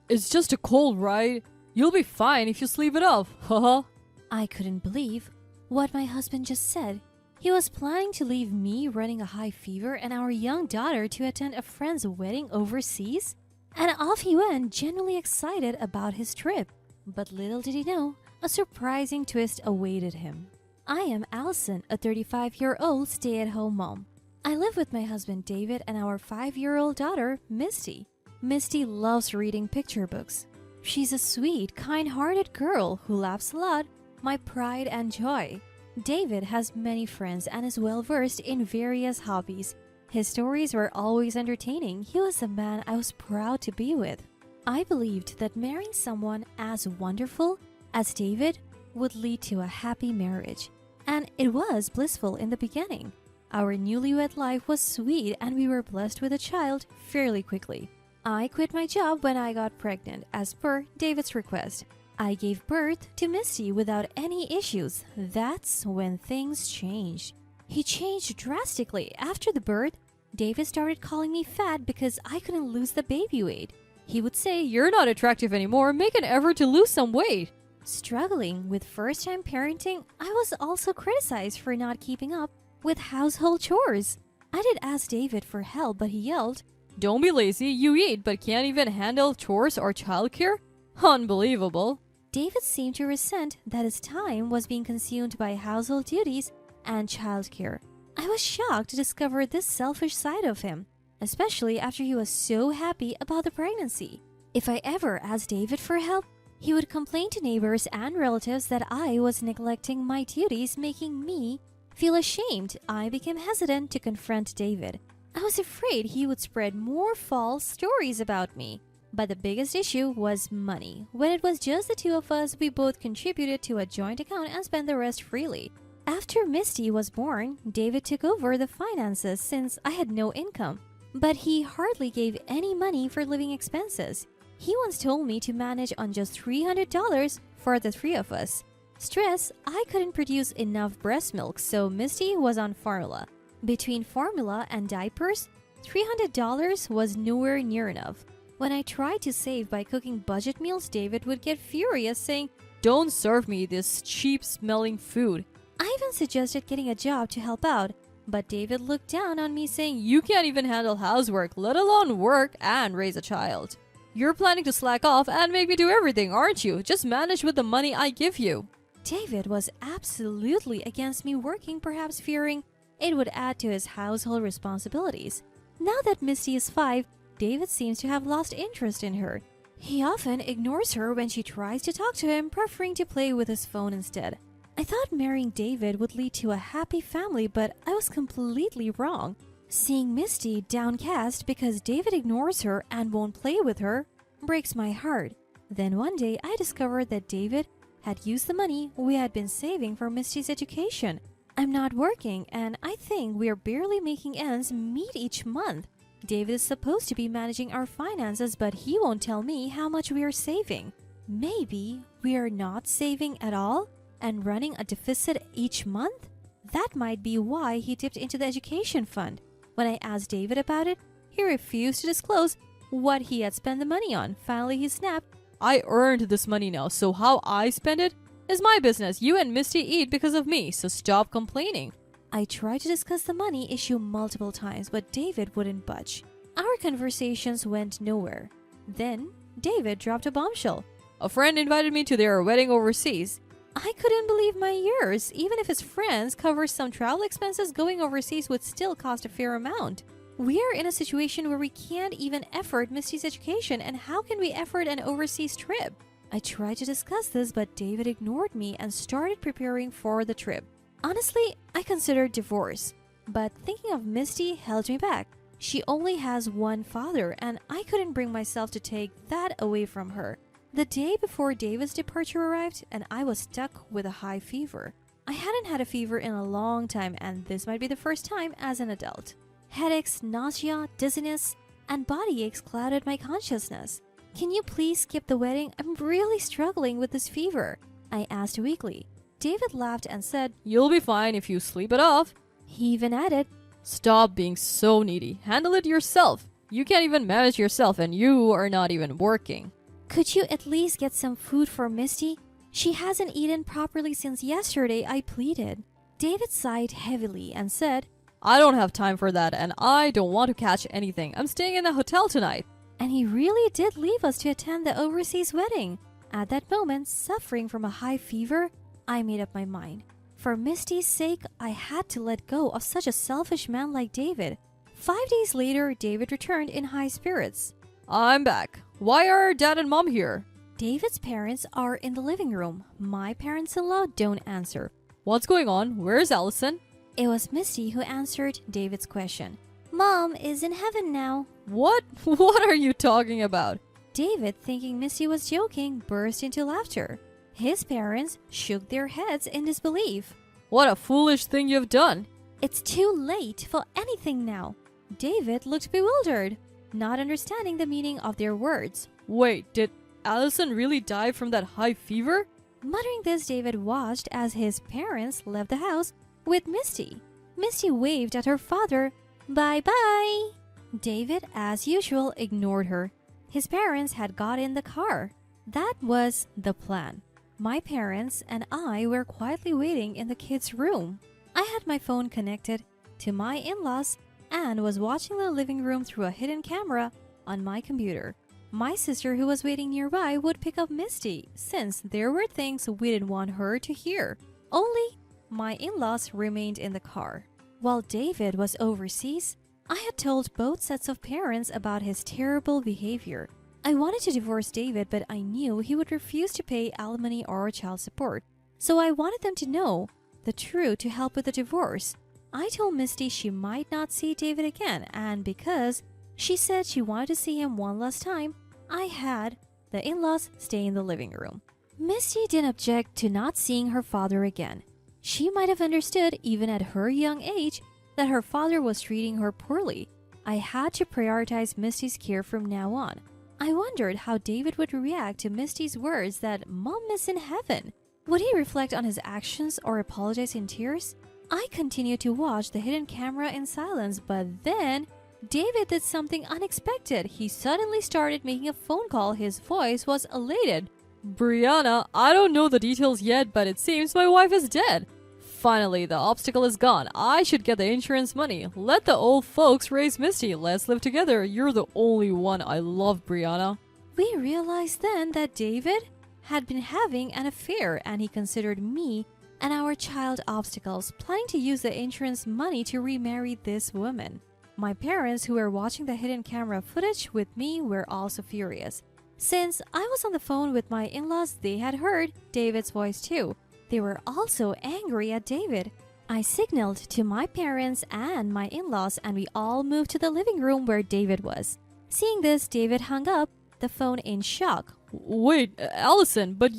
It's just a cold, right? You'll be fine if you sleep it off, haha. I couldn't believe what my husband just said. He was planning to leave me running a high fever and our young daughter to attend a friend's wedding overseas? And off he went, genuinely excited about his trip. But little did he know, a surprising twist awaited him. I am Allison, a 35-year-old stay-at-home mom. I live with my husband David and our 5-year-old daughter, Misty. Misty loves reading picture books. She's a sweet, kind-hearted girl who laughs a lot, my pride and joy. David has many friends and is well-versed in various hobbies. His stories were always entertaining. He was a man I was proud to be with. I believed that marrying someone as wonderful as David would lead to a happy marriage. And it was blissful in the beginning. Our newlywed life was sweet and we were blessed with a child fairly quickly. I quit my job when I got pregnant as per David's request. I gave birth to Misty without any issues. That's when things changed. He changed drastically after the birth. David started calling me fat because I couldn't lose the baby weight. He would say, You're not attractive anymore, make an effort to lose some weight. Struggling with first-time parenting, I was also criticized for not keeping up with household chores. I did ask David for help, but he yelled, Don't be lazy, you eat but can't even handle chores or childcare? Unbelievable. David seemed to resent that his time was being consumed by household duties and childcare. I was shocked to discover this selfish side of him, especially after he was so happy about the pregnancy. If I ever asked David for help, he would complain to neighbors and relatives that I was neglecting my duties, making me feel ashamed. I became hesitant to confront David. I was afraid he would spread more false stories about me. But the biggest issue was money. When it was just the two of us, we both contributed to a joint account and spent the rest freely. After Misty was born, David took over the finances since I had no income. But he hardly gave any money for living expenses. He once told me to manage on just $300 for the three of us. Stress, I couldn't produce enough breast milk, so Misty was on formula. Between formula and diapers, $300 was nowhere near enough. When I tried to save by cooking budget meals, David would get furious, saying, Don't serve me this cheap-smelling food. I even suggested getting a job to help out, but David looked down on me saying, You can't even handle housework, let alone work and raise a child. You're planning to slack off and make me do everything, aren't you? Just manage with the money I give you. David was absolutely against me working, perhaps fearing it would add to his household responsibilities. Now that Misty is 5, David seems to have lost interest in her. He often ignores her when she tries to talk to him, preferring to play with his phone instead. I thought marrying David would lead to a happy family, but I was completely wrong. Seeing Misty downcast because David ignores her and won't play with her breaks my heart. Then one day I discovered that David had used the money we had been saving for Misty's education. I'm not working and I think we are barely making ends meet each month. David is supposed to be managing our finances, but he won't tell me how much we are saving. Maybe we are not saving at all and running a deficit each month? That might be why he dipped into the education fund. When I asked David about it, he refused to disclose what he had spent the money on. Finally, he snapped, I earned this money now, so how I spend it is my business. You and Misty eat because of me, so stop complaining. I tried to discuss the money issue multiple times, but David wouldn't budge. Our conversations went nowhere. Then, David dropped a bombshell. A friend invited me to their wedding overseas. I couldn't believe my ears. Even if his friends cover some travel expenses, going overseas would still cost a fair amount. We are in a situation where we can't even afford Misty's education, and how can we afford an overseas trip? I tried to discuss this, but David ignored me and started preparing for the trip. Honestly, I considered divorce, but thinking of Misty held me back. She only has one father, and I couldn't bring myself to take that away from her. The day before David's departure arrived, and I was stuck with a high fever. I hadn't had a fever in a long time, and this might be the first time as an adult. Headaches, nausea, dizziness, and body aches clouded my consciousness. Can you please skip the wedding? I'm really struggling with this fever, I asked weakly. David laughed and said, You'll be fine if you sleep it off. He even added, Stop being so needy. Handle it yourself. You can't even manage yourself and you are not even working. Could you at least get some food for Misty? She hasn't eaten properly since yesterday, I pleaded. David sighed heavily and said, I don't have time for that, and I don't want to catch anything. I'm staying in a hotel tonight. And he really did leave us to attend the overseas wedding. At that moment, suffering from a high fever, I made up my mind. For Misty's sake, I had to let go of such a selfish man like David. 5 days later, David returned in high spirits. I'm back. Why are Dad and Mom here? David's parents are in the living room. My parents-in-law don't answer. What's going on? Where's Allison? It was Misty who answered David's question. Mom is in heaven now. What? What are you talking about? David, thinking Misty was joking, burst into laughter. His parents shook their heads in disbelief. What a foolish thing you've done. It's too late for anything now. David looked bewildered, not understanding the meaning of their words. Wait, did Allison really die from that high fever? Muttering this, David watched as his parents left the house with Misty. Misty waved at her father. Bye-bye. David, as usual, ignored her. His parents had got in the car. That was the plan. My parents and I were quietly waiting in the kids' room. I had my phone connected to my in-laws and was watching the living room through a hidden camera on my computer. My sister, who was waiting nearby, would pick up Misty, since there were things we didn't want her to hear. Only my in-laws remained in the car. While David was overseas, I had told both sets of parents about his terrible behavior. I wanted to divorce David, but I knew he would refuse to pay alimony or child support. So I wanted them to know the truth to help with the divorce. I told Misty she might not see David again, and because she said she wanted to see him one last time, I had the in-laws stay in the living room. Misty didn't object to not seeing her father again. She might have understood, even at her young age, that her father was treating her poorly. I had to prioritize Misty's care from now on. I wondered how David would react to Misty's words that Mom is in heaven. Would he reflect on his actions or apologize in tears? I continued to watch the hidden camera in silence, but then David did something unexpected. He suddenly started making a phone call. His voice was elated. Brianna, I don't know the details yet, but it seems my wife is dead. Finally, the obstacle is gone. I should get the insurance money. Let the old folks raise Misty. Let's live together. You're the only one I love, Brianna. We realized then that David had been having an affair, and he considered me and our child obstacles, planning to use the insurance money to remarry this woman. My parents, who were watching the hidden camera footage with me, were also furious. Since I was on the phone with my in-laws, they had heard David's voice too. They were also angry at David. I signaled to my parents and my in-laws, and we all moved to the living room where David was. Seeing this, David hung up the phone in shock. Wait, Allison, but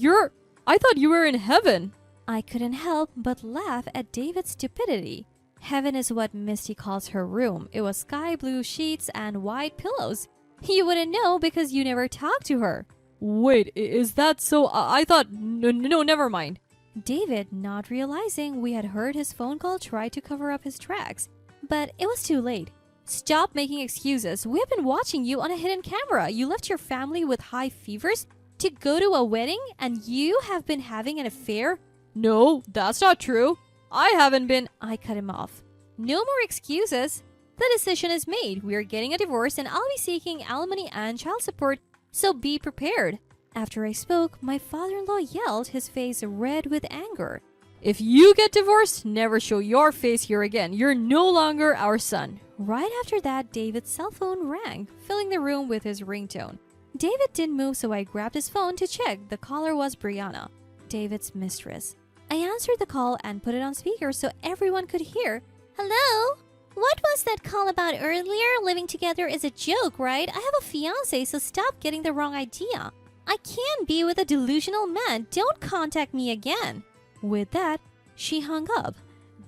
I thought you were in heaven. I couldn't help but laugh at David's stupidity. Heaven is what Misty calls her room. It was sky blue sheets and white pillows. You wouldn't know because you never talked to her. Wait, is that so? I thought... No, never mind. David, not realizing we had heard his phone call, tried to cover up his tracks. But it was too late. Stop making excuses. We have been watching you on a hidden camera. You left your family with high fevers to go to a wedding, and you have been having an affair? No, that's not true. I haven't been... I cut him off. No more excuses. The decision is made. We are getting a divorce, and I'll be seeking alimony and child support, so be prepared. After I spoke, my father-in-law yelled, his face red with anger. If you get divorced, never show your face here again. You're no longer our son. Right after that, David's cell phone rang, filling the room with his ringtone. David didn't move, so I grabbed his phone to check. The caller was Brianna, David's mistress. I answered the call and put it on speaker so everyone could hear. Hello? What was that call about earlier? Living together is a joke, right? I have a fiancé, so stop getting the wrong idea. I can't be with a delusional man. Don't contact me again. With that, she hung up.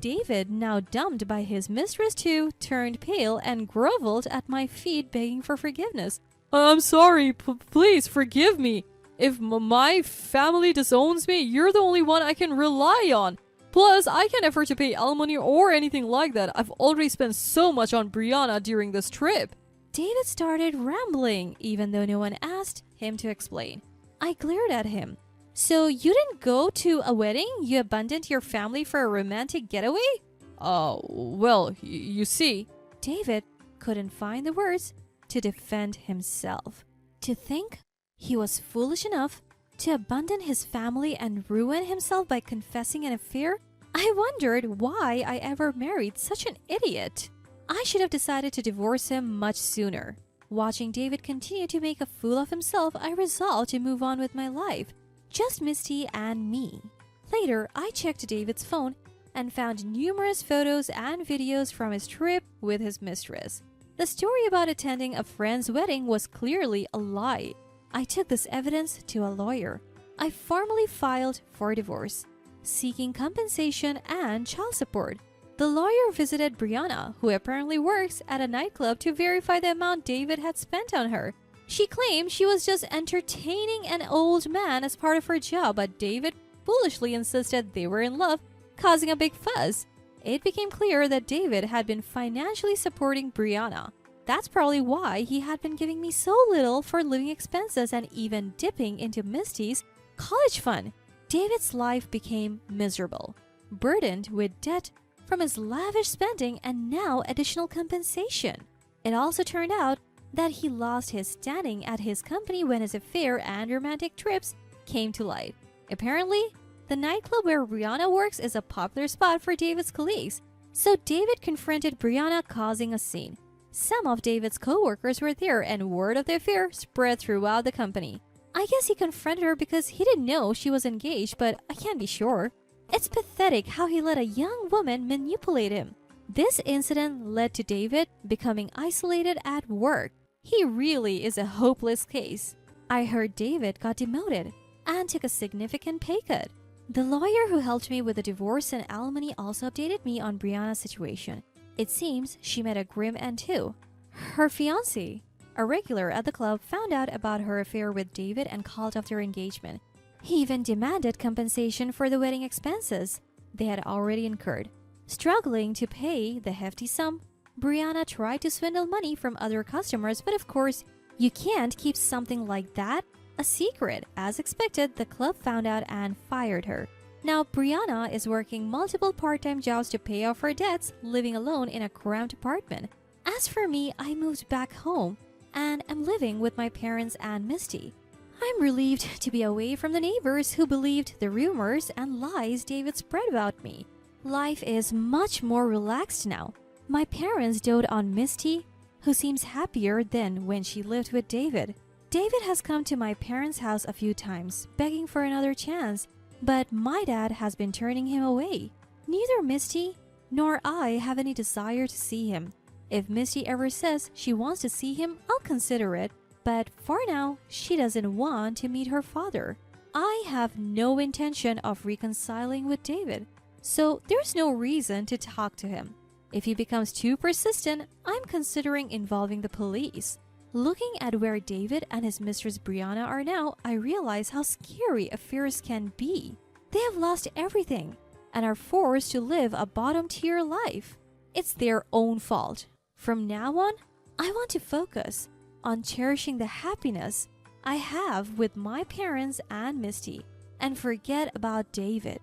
David, now dumped by his mistress too, turned pale and groveled at my feet, begging for forgiveness. I'm sorry. Please forgive me. If my family disowns me, you're the only one I can rely on. Plus, I can't afford to pay alimony or anything like that. I've already spent so much on Brianna during this trip. David started rambling, even though no one asked him to explain. I glared at him. So you didn't go to a wedding? You abandoned your family for a romantic getaway? Well, you see. David couldn't find the words to defend himself. To think he was foolish enough to abandon his family and ruin himself by confessing an affair? I wondered why I ever married such an idiot. I should have decided to divorce him much sooner. Watching David continue to make a fool of himself, I resolved to move on with my life. Just Misty and me. Later, I checked David's phone and found numerous photos and videos from his trip with his mistress. The story about attending a friend's wedding was clearly a lie. I took this evidence to a lawyer. I formally filed for divorce, seeking compensation and child support. The lawyer visited Brianna, who apparently works at a nightclub, to verify the amount David had spent on her. She claimed she was just entertaining an old man as part of her job, but David foolishly insisted they were in love, causing a big fuss. It became clear that David had been financially supporting Brianna. That's probably why he had been giving me so little for living expenses and even dipping into Misty's college fund. David's life became miserable, burdened with debt from his lavish spending and now additional compensation. It also turned out that he lost his standing at his company when his affair and romantic trips came to light. Apparently, the nightclub where Brianna works is a popular spot for David's colleagues, so David confronted Brianna, causing a scene. Some of David's co-workers were there and word of the affair spread throughout the company. I guess he confronted her because he didn't know she was engaged, but I can't be sure. It's pathetic how he let a young woman manipulate him. This incident led to David becoming isolated at work. He really is a hopeless case. I heard David got demoted and took a significant pay cut. The lawyer who helped me with the divorce and alimony also updated me on Brianna's situation. It seems she met a grim end too. Her fiancé, a regular at the club, found out about her affair with David and called off their engagement. He even demanded compensation for the wedding expenses they had already incurred. Struggling to pay the hefty sum, Brianna tried to swindle money from other customers, but of course, you can't keep something like that a secret. As expected, the club found out and fired her. Now, Brianna is working multiple part-time jobs to pay off her debts, living alone in a cramped apartment. As for me, I moved back home and am living with my parents and Misty. I'm relieved to be away from the neighbors who believed the rumors and lies David spread about me. Life is much more relaxed now. My parents dote on Misty, who seems happier than when she lived with David. David has come to my parents' house a few times, begging for another chance, but my dad has been turning him away. Neither Misty nor I have any desire to see him. If Misty ever says she wants to see him, I'll consider it, but for now, she doesn't want to meet her father. I have no intention of reconciling with David, so there's no reason to talk to him. If he becomes too persistent, I'm considering involving the police. Looking at where David and his mistress Brianna are now, I realize how scary affairs can be. They have lost everything and are forced to live a bottom-tier life. It's their own fault. From now on, I want to focus on cherishing the happiness I have with my parents and Misty and forget about David.